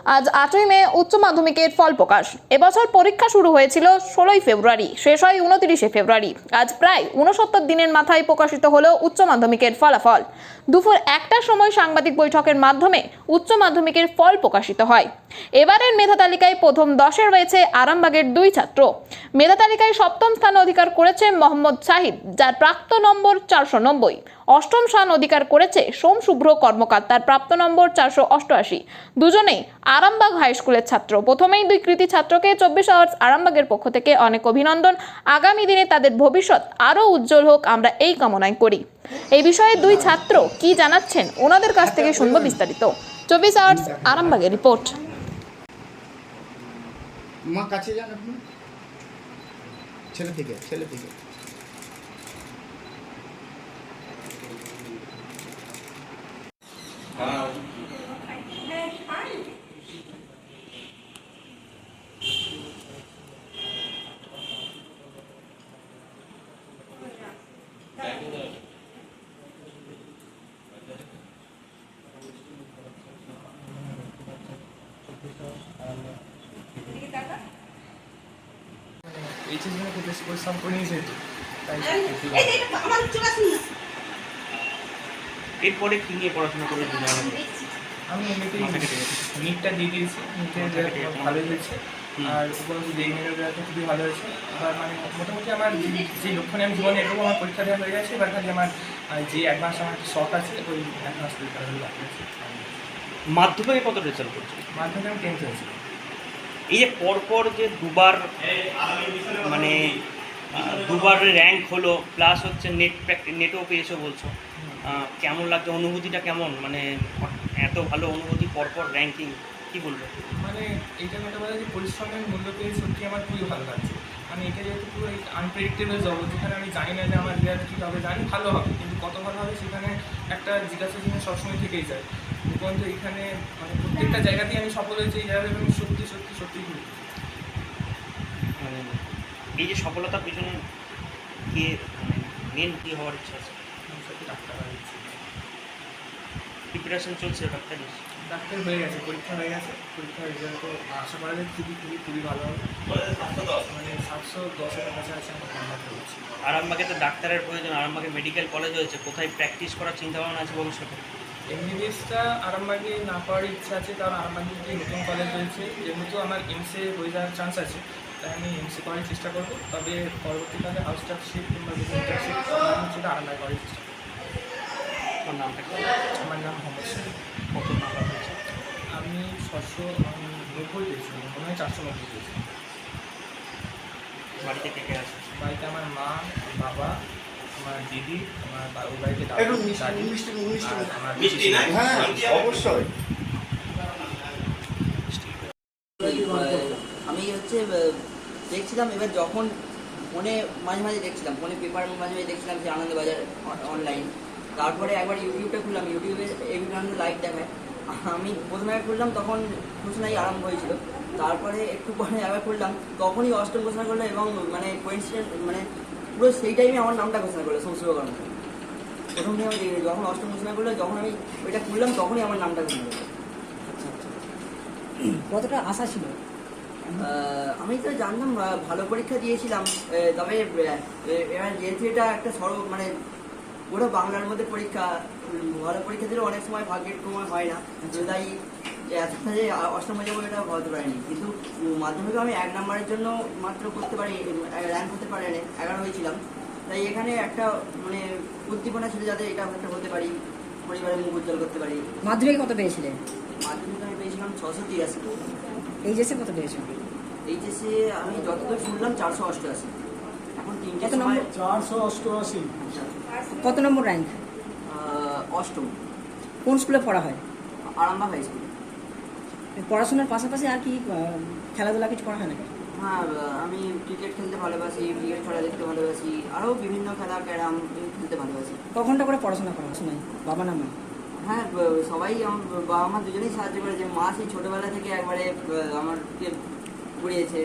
আজ 8ই মে উচ্চ মাধ্যমিকের ফল প্রকাশ। এবছর পরীক্ষা শুরু হয়েছিল 16ই ফেব্রুয়ারি, শেষ হয় 29শে ফেব্রুয়ারি। আজ প্রায় 69 দিনের মাথায় প্রকাশিত হলো উচ্চ মাধ্যমিকের ফলাফল। দুপুর 1টার সময় সাংবাদিক বৈঠকের মাধ্যমে উচ্চ মাধ্যমিকের ফল প্রকাশিত হয়। এবারের মেধা তালিকায় প্রথম 10-এ রয়েছে আরামবাগের 2 ছাত্র। মেধা তালিকায় 7ম স্থান অধিকার করেছে মোহাম্মদ শাহিদ, যার প্রাপ্ত নম্বর 490। 8ম স্থান অধিকার করেছে সোম শুভ্র কর্মকার, তার প্রাপ্ত নম্বর 488। দুজনেই আরামবাগ হাই স্কুলের ছাত্র। প্রথমেই দুই কৃতী ছাত্রকে 24 আওয়ার্স আরামবাগের পক্ষ থেকে অনেক অভিনন্দন। আগামী দিনে তাদের ভবিষ্যৎ আরো উজ্জ্বল হোক, আমরা এই কামনাই করি। এই বিষয়ে দুই ছাত্র কি জানাচ্ছেন ওনাদের কাছ থেকে শুনবো বিস্তারিত। 24 আওয়ার্স আরামবাগের রিপোর্ট। মা কাছে যান আপনি, ছেলে থেকে এইচএস খুব বেশি পরিশ্রম করে নিয়েছে, তাই এরপরে কি নিয়ে পড়াশোনা করে আমি এমনিতেই নিটটা দিয়ে দিয়েছি। নিটের রেজাল্ট ভালোই হয়েছে, আর উপরন্তু জেইমের রেজাল্ট খুবই ভালো হয়েছে। এবার মানে মোটামুটি আমার যে লক্ষ্য নিয়ে আমি জীবনে এরকম আমার পরীক্ষা দেওয়া হয়ে গেছে। এবার খালি আমার যে অ্যাডভান্স আমার একটা শখ আছে, ওই অ্যাডভান্স পরীক্ষাগুলো বাকি আছে। মাধ্যমিকে কত রেজাল্ট করছে? মাধ্যমিকে আমি 10th হয়েছি। এই যে পরপর যে দুবার মানে দুবার র্যাঙ্ক হলো, প্লাস হচ্ছে নেটও পেয়েছো বলছো, কেমন লাগছে? অনুভূতিটা কেমন? মানে এত ভালো অনুভূতি, পরপর র্যাঙ্কিং, কি বলবো? মানে এইটা বলতে পারে যে পরিশ্রমের মূল্য পেয়ে সত্যি আমার খুবই ভালো লাগছে। মানে এটা যেহেতু পুরো আনপ্রেডিক্টেবল জগৎ, যেখানে আমি জানি না যে আমার রেজাল্ট কী হবে, জানি ভালো হবে, কিন্তু কত ভালো হবে সেখানে একটা জিজ্ঞাসা চিহ্ন সবসময় থেকেই যায়। কিন্তু এখানে মানে প্রত্যেকটা জায়গাতেই আমি সফল হয়েছি এই জায়গায়, আমি সত্যি খুব মানে এই যে সফলতার পিছনে গিয়ে মেন কী হওয়ার ইচ্ছা আছে? সত্যি ডাক্তার হওয়ার ইচ্ছে। প্রিপারেশন চলছে ডাক্তার হয়ে গেছে, পরীক্ষা হয়ে গেছে। পরীক্ষার রেজাল্ট তো আশা করা যায় খুবই ভালো হবে। মানে 710-এর কাছাকাছি আমার নাম্বার হচ্ছে। আরামবাগে তো ডাক্তারের প্রয়োজন, আরামবাগে মেডিকেল কলেজ হয়েছে, কোথায় প্র্যাকটিস করার চিন্তাভাবনা আছে ভবিষ্যতে? এমবিবিএসটা আরামবাগে না পাওয়ার ইচ্ছা আছে, কারণ আরামবাগে যে নতুন কলেজ হয়েছে, যেহেতু আমার এমসে হয়ে যাওয়ার চান্স আছে, তাই আমি এমসে করার চেষ্টা করবো। তবে পরবর্তীকালে হাউসটারশিপ কিংবা যদি ইন্টার্নশিপ আমি সেটা আরামবাগে করার চেষ্টা করবো। আমার নামটা কি? আমার নাম মোহাম্মদ শাহিদ। কত নাম্বার হয়েছে? আমি 690 পেয়েছিলাম, মনে হয় 490 পেয়েছিলাম। বাড়িতে কে কে আছে? বাড়িতে আমার মা, বাবা, আমার দিদি, আমার ওই বাড়িতে দাদু, আর আমার মিষ্টি না? হ্যাঁ অবশ্যই। আমি দেখছিলাম, এবার যখন ফোনে মাঝে মাঝে দেখছিলাম, ফোনে পেপার মাঝে মাঝে দেখছিলাম যে আনন্দবাজার অনলাইন। তারপরে একবার ইউটিউবটা খুললাম, ইউটিউবে এভিডেন্স লাইভ দেখায়। আমি প্রথমে খুললাম, তখন ঘোষণাই আরম্ভ হয়েছিল। তারপরে একটু পরে একবার খুললাম, তখনই অষ্টম ঘোষণা করলো, এবং মানে কোইন্সিডেন্ট মানে পুরো সেই টাইমে আমার নামটা ঘোষণা করলো, সংশোধন। প্রথম দিন আমি যখন অষ্টম ঘোষণা করলো, যখন আমি ওইটা খুললাম, তখনই আমার নামটা ঘোষণা করলো। কতটা আশা ছিল? আমি তো জানতাম ভালো পরীক্ষা দিয়েছিলাম, তবে এবার যেহেতু এটা একটা মানে পুরো বাংলার মধ্যে পরীক্ষা, ভালো পরীক্ষা দিলে অনেক সময় ভাগ্যের সময় হয় না, তাই এতটা যে অষ্টম হয়ে যাবো এটা ভাবতে পারিনি। কিন্তু মাধ্যমিকে আমি 1 নম্বরের জন্য মাত্র করতে পারি, র্যাঙ্ক করতে পারি, 11 হয়েছিলাম। তাই এখানে একটা মানে উদ্দীপনা ছিল যাতে এটা হতে পারি, পরিবারের মুখ উজ্জ্বল করতে পারি। মাধ্যমিকে কত পেয়েছিলেন? মাধ্যমিকে আমি পেয়েছিলাম 683। এইচএসে কত পেয়েছেন? এইচএসে আমি যতদূর শুনলাম 488। এখন 3টে কত নম্বর? 488। কত নম্বর র্যাঙ্ক? অষ্টম। কোন স্কুলে পড়া হয়? Arambagh high school. পড়াশোনার পাশাপাশি আর কি খেলাধুলা কিছু করা হয় নাকি? হ্যাঁ, আমি ক্রিকেট খেলতে ভালোবাসি, ক্রিকেট খেলা দেখতে ভালোবাসি, আরও বিভিন্ন খেলা, ক্যারাম খেলতে ভালোবাসি। ক ঘন্টা করে পড়াশোনা করা শোনায় বাবা না মা? হ্যাঁ, সবাই আমার বাবা মা দুজনেই সাহায্য করেছে। মা সেই ছোটোবেলা থেকে একবারে আমাকে পড়িয়েছে।